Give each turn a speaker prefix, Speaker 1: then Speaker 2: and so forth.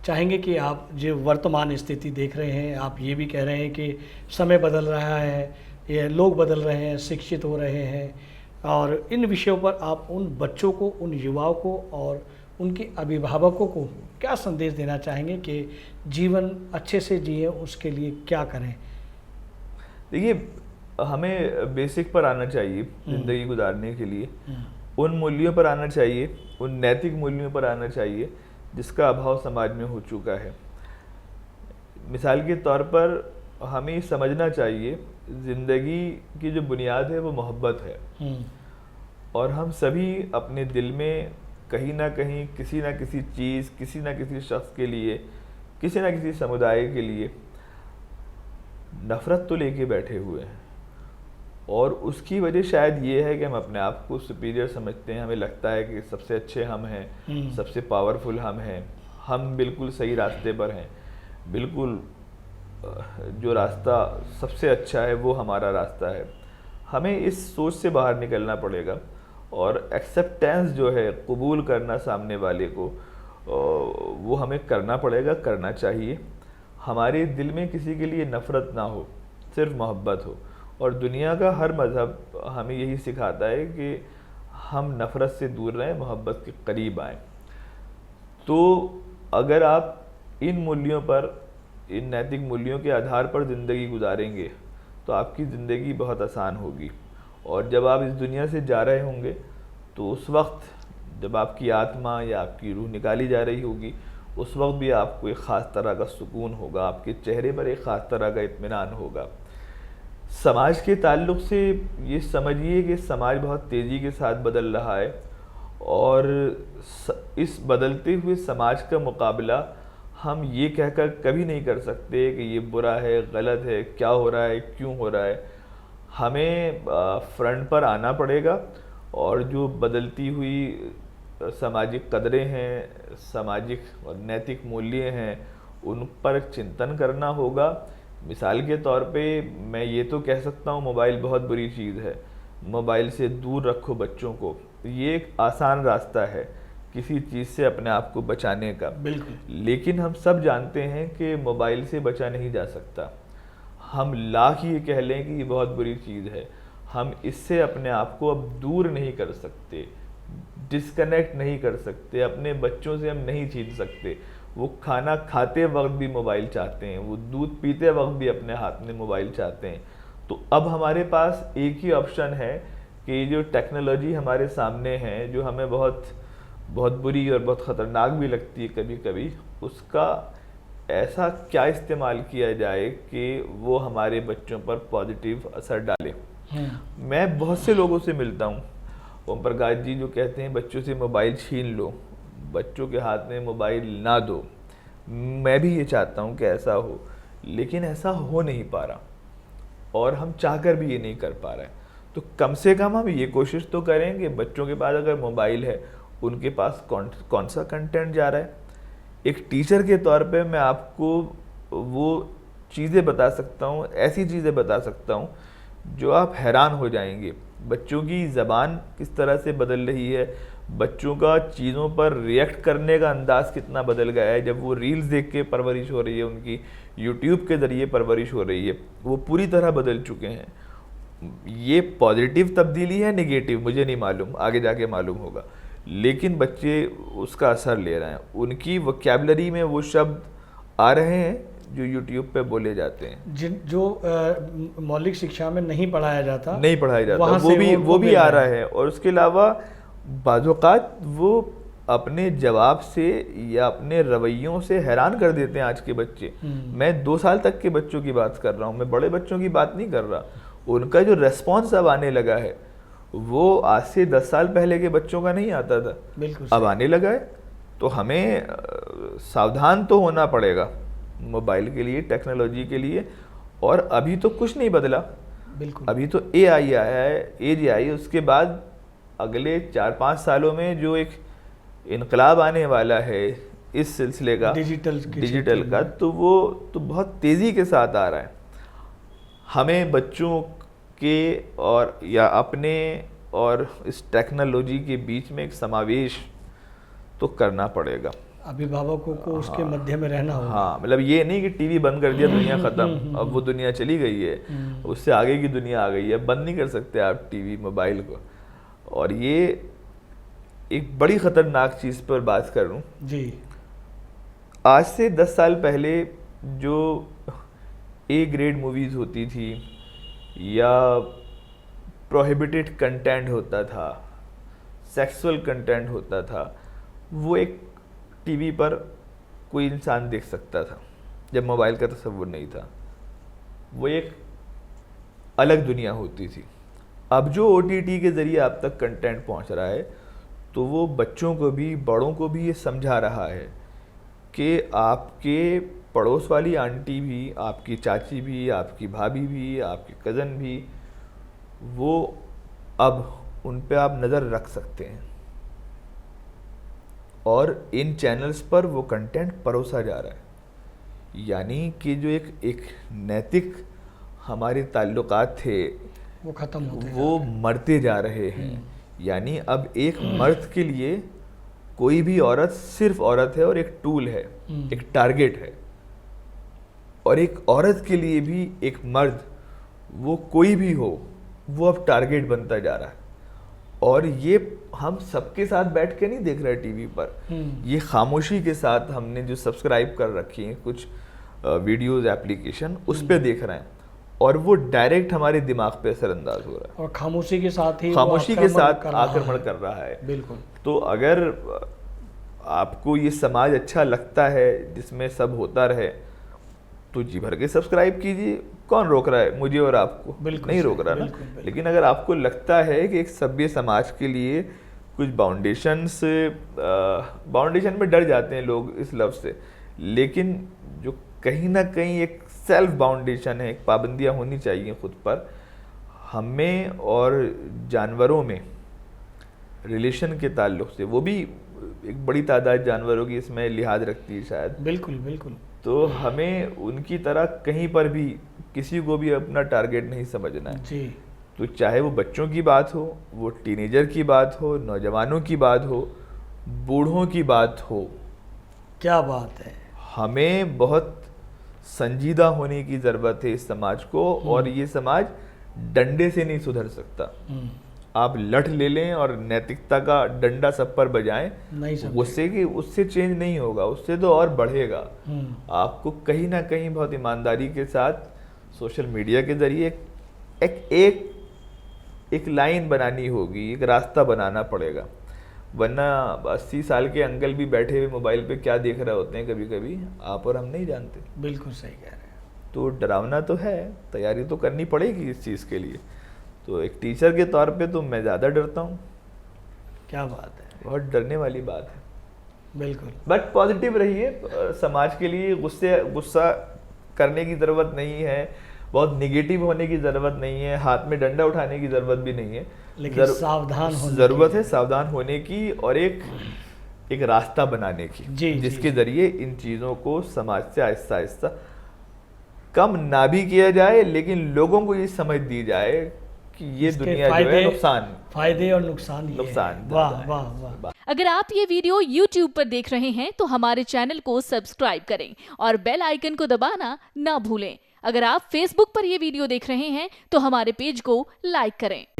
Speaker 1: चाहेंगे कि आप जो वर्तमान स्थिति देख रहे हैं, आप ये भी कह रहे हैं कि समय बदल रहा है, ये लोग बदल रहे हैं, शिक्षित हो रहे हैं, और इन विषयों पर आप उन बच्चों को, उन युवाओं को और उनके अभिभावकों को क्या संदेश देना चाहेंगे कि जीवन अच्छे से जिए, उसके लिए क्या करें?
Speaker 2: देखिए, हमें बेसिक पर आना चाहिए ज़िंदगी गुजारने के लिए। उन मूल्यों पर आना चाहिए, उन नैतिक मूल्यों पर आना चाहिए जिसका अभाव समाज में हो चुका है। मिसाल के तौर पर हमें समझना चाहिए ज़िंदगी की जो बुनियाद है वो मोहब्बत है, और हम सभी अपने दिल में कहीं ना कहीं किसी ना किसी चीज़, किसी ना किसी शख्स के लिए, किसी ना किसी समुदाय के लिए नफ़रत तो लेके बैठे हुए हैं। और उसकी वजह शायद ये है कि हम अपने आप को सुपीरियर समझते हैं, हमें लगता है कि सबसे अच्छे हम हैं, सबसे पावरफुल हम हैं, हम बिल्कुल सही रास्ते पर हैं, बिल्कुल जो रास्ता सबसे अच्छा है वो हमारा रास्ता है। हमें इस सोच से बाहर निकलना पड़ेगा और एक्सेप्टेंस जो है, कबूल करना सामने वाले को, वो हमें करना पड़ेगा, करना चाहिए। हमारे दिल में किसी के लिए नफ़रत ना हो, सिर्फ मोहब्बत हो। और दुनिया का हर मज़हब हमें यही सिखाता है कि हम नफ़रत से दूर रहें, मोहब्बत के करीब आएँ। तो अगर आप इन मूल्यों पर, इन नैतिक मूल्यों के आधार पर ज़िंदगी गुजारेंगे तो आपकी ज़िंदगी बहुत आसान होगी। और जब आप इस दुनिया से जा रहे होंगे तो उस वक्त जब आपकी आत्मा या आपकी रूह निकाली जा रही होगी, उस वक्त भी आपको एक ख़ास तरह का सुकून होगा, आपके चेहरे पर एक ख़ास तरह का इत्मीनान होगा। समाज के ताल्लुक़ से ये समझिए कि समाज बहुत तेज़ी के साथ बदल रहा है, और इस बदलते हुए समाज का मुकाबला हम ये कहकर कभी नहीं कर सकते कि ये बुरा है, गलत है, क्या हो रहा है, क्यों हो रहा है। हमें फ्रंट पर आना पड़ेगा और जो बदलती हुई सामाजिक कदरें हैं, सामाजिक और नैतिक मूल्य हैं, उन पर चिंतन करना होगा। मिसाल के तौर पे मैं ये तो कह सकता हूँ मोबाइल बहुत बुरी चीज़ है, मोबाइल से दूर रखो बच्चों को। ये एक आसान रास्ता है किसी चीज़ से अपने आप को बचाने का।
Speaker 1: बिल्कुल।
Speaker 2: लेकिन हम सब जानते हैं कि मोबाइल से बचा नहीं जा सकता। हम लाख ये कह लें कि ये बहुत बुरी चीज़ है, हम इससे अपने आप को अब दूर नहीं कर सकते, डिस्कनेक्ट नहीं कर सकते, अपने बच्चों से हम नहीं छीन सकते। वो खाना खाते वक्त भी मोबाइल चाहते हैं, वो दूध पीते वक्त भी अपने हाथ में मोबाइल चाहते हैं। तो अब हमारे पास एक ही ऑप्शन है कि जो टेक्नोलॉजी हमारे सामने है, जो हमें बहुत बहुत बुरी और बहुत ख़तरनाक भी लगती है कभी कभी, उसका ऐसा क्या इस्तेमाल किया जाए कि वो हमारे बच्चों पर पॉजिटिव असर डाले। मैं बहुत से लोगों से मिलता हूँ, ओम प्रकाश जी, जो कहते हैं बच्चों से मोबाइल छीन लो, बच्चों के हाथ में मोबाइल ना दो। मैं भी ये चाहता हूँ कि ऐसा हो, लेकिन ऐसा हो नहीं पा रहा, और हम चाहकर भी ये नहीं कर पा रहे हैं। तो कम से कम हम ये कोशिश तो करें कि बच्चों के पास अगर मोबाइल है, उनके पास कौन सा कंटेंट जा रहा है। एक टीचर के तौर पे मैं आपको वो चीज़ें बता सकता हूँ, ऐसी चीज़ें बता सकता हूँ जो आप हैरान हो जाएंगे। बच्चों की ज़बान किस तरह से बदल रही है, बच्चों का चीज़ों पर रिएक्ट करने का अंदाज़ कितना बदल गया है। जब वो रील्स देख के परवरिश हो रही है, उनकी यूट्यूब के ज़रिए परवरिश हो रही है, वो पूरी तरह बदल चुके हैं। ये पॉजिटिव तब्दीली है, नेगेटिव मुझे नहीं मालूम, आगे जाके मालूम होगा, लेकिन बच्चे उसका असर ले रहे हैं। उनकी वोकैबुलरी में वो शब्द आ रहे हैं जो यूट्यूब पे बोले जाते हैं,
Speaker 1: जो मौलिक शिक्षा में नहीं पढ़ाया जाता,
Speaker 2: वो भी आ रहा है। और उसके अलावा बाज़-औक़ात वो अपने जवाब से या अपने रवैयों से हैरान कर देते हैं आज के बच्चे। मैं 2 साल तक के बच्चों की बात कर रहा हूँ, मैं बड़े बच्चों की बात नहीं कर रहा। उनका जो रेस्पॉन्स अब आने लगा है, वो आज से 10 साल पहले के बच्चों का नहीं आता था, अब आने लगा है। तो हमें सावधान तो होना पड़ेगा मोबाइल के लिए, टेक्नोलॉजी के लिए। और अभी तो कुछ नहीं बदला,
Speaker 1: बिल्कुल।
Speaker 2: अभी तो AI आया है, एज आई, उसके बाद अगले 4-5 सालों में जो एक इनकलाब आने वाला है इस सिलसिले का, डिजिटल का, तो वो तो बहुत तेज़ी के साथ आ रहा है। हमें बच्चों के और या अपने और इस टेक्नोलॉजी के बीच में एक समावेश तो करना पड़ेगा।
Speaker 1: अभिभावकों को उसके मध्य में रहना होगा।
Speaker 2: हाँ, मतलब ये नहीं कि टीवी बंद कर दिया दुनिया ख़त्म, अब वो दुनिया चली गई है, उससे आगे की दुनिया आ गई है, बंद नहीं कर सकते आप टीवी मोबाइल को। और ये एक बड़ी ख़तरनाक चीज़ पर बात करूं,
Speaker 1: जी,
Speaker 2: आज से 10 साल पहले जो ए ग्रेड मूवीज़ होती थी या प्रोहिबिटेड कंटेंट होता था, सेक्सुअल कंटेंट होता था, वो एक टीवी पर कोई इंसान देख सकता था जब मोबाइल का तस्वुर नहीं था। वो एक अलग दुनिया होती थी। अब जो OTT के ज़रिए आप तक कंटेंट पहुंच रहा है, तो वो बच्चों को भी बड़ों को भी ये समझा रहा है कि आपके पड़ोस वाली आंटी भी, आपकी चाची भी, आपकी भाभी भी, आपकी कज़न भी, वो अब उन पे आप नज़र रख सकते हैं और इन चैनल्स पर वो कंटेंट परोसा जा रहा है। यानी कि जो एक नैतिक हमारे ताल्लुकात थे
Speaker 1: वो ख़त्म होते
Speaker 2: वो मरते जा रहे हैं। यानी अब एक मर्द के लिए कोई भी औरत सिर्फ औरत है और एक टूल है, एक टारगेट है। और एक औरत के लिए भी एक मर्द, वो कोई भी हो, वो अब टारगेट बनता जा रहा है। और ये हम सबके साथ बैठ के नहीं देख रहे टीवी पर, ये खामोशी के साथ हमने जो सब्सक्राइब कर रखी हैं कुछ वीडियोस एप्लीकेशन, उस पे देख रहे हैं और वो डायरेक्ट हमारे दिमाग पे असरअंदाज हो रहा है
Speaker 1: और खामोशी के साथ ही
Speaker 2: खामोशी के साथ आक्रमण कर रहा है।
Speaker 1: बिल्कुल।
Speaker 2: तो अगर आपको ये समाज अच्छा लगता है जिसमें सब होता रहे, तो जी भर के सब्सक्राइब कीजिए, कौन रोक रहा है मुझे और आपको? नहीं रोक रहा ना। लेकिन अगर आपको लगता है कि एक सभ्य समाज के लिए कुछ बाउंडेशन में डर जाते हैं लोग इस लफ्ज़ से, लेकिन जो कहीं ना कहीं एक सेल्फ बाउंडेशन है, एक पाबंदियाँ होनी चाहिए खुद पर। हमें और जानवरों में रिलेशन के ताल्लुक से, वो भी एक बड़ी तादाद जानवरों की इसमें लिहाज रखती है शायद।
Speaker 1: बिल्कुल बिल्कुल।
Speaker 2: तो हमें उनकी तरह कहीं पर भी किसी को भी अपना टारगेट नहीं समझना है
Speaker 1: जी।
Speaker 2: तो चाहे वो बच्चों की बात हो, वो टीनेजर की बात हो, नौजवानों की बात हो, बूढ़ों की बात हो,
Speaker 1: क्या बात है।
Speaker 2: हमें बहुत संजीदा होने की ज़रूरत है इस समाज को। और ये समाज डंडे से नहीं सुधर सकता। आप लठ ले लें और नैतिकता का डंडा सब पर बजाएं, उससे चेंज नहीं होगा, उससे तो और बढ़ेगा। आपको कहीं ना कहीं बहुत ईमानदारी के साथ सोशल मीडिया के ज़रिए एक लाइन बनानी होगी, एक रास्ता बनाना पड़ेगा। वरना 80 साल के अंकल भी बैठे हुए मोबाइल पे क्या देख रहे होते हैं कभी कभी आप और हम नहीं जानते।
Speaker 1: बिल्कुल सही कह रहे हैं।
Speaker 2: तो डरावना तो है, तैयारी तो करनी पड़ेगी इस चीज़ के लिए। तो एक टीचर के तौर पे तो मैं ज़्यादा डरता हूँ।
Speaker 1: क्या बात है,
Speaker 2: बहुत डरने वाली बात है।
Speaker 1: बिल्कुल।
Speaker 2: बट पॉजिटिव रहिए, समाज के लिए गुस्सा करने की ज़रूरत नहीं है, बहुत निगेटिव होने की ज़रूरत नहीं है, हाथ में डंडा उठाने की ज़रूरत भी नहीं है,
Speaker 1: लेकिन सावधान होने
Speaker 2: ज़रूरत है, सावधान होने की और एक रास्ता बनाने की, जिसके ज़रिए इन चीज़ों को समाज से आहिस्ता आहिस्ता कम ना भी किया जाए, लेकिन लोगों को ये समझ दी जाए कि ये दुनिया जो है
Speaker 1: फायदे और नुकसान वाह वाह वाह।
Speaker 3: अगर आप ये वीडियो YouTube पर देख रहे हैं तो हमारे चैनल को सब्सक्राइब करें और बेल आइकन को दबाना ना भूलें। अगर आप Facebook पर ये वीडियो देख रहे हैं तो हमारे पेज को लाइक करें।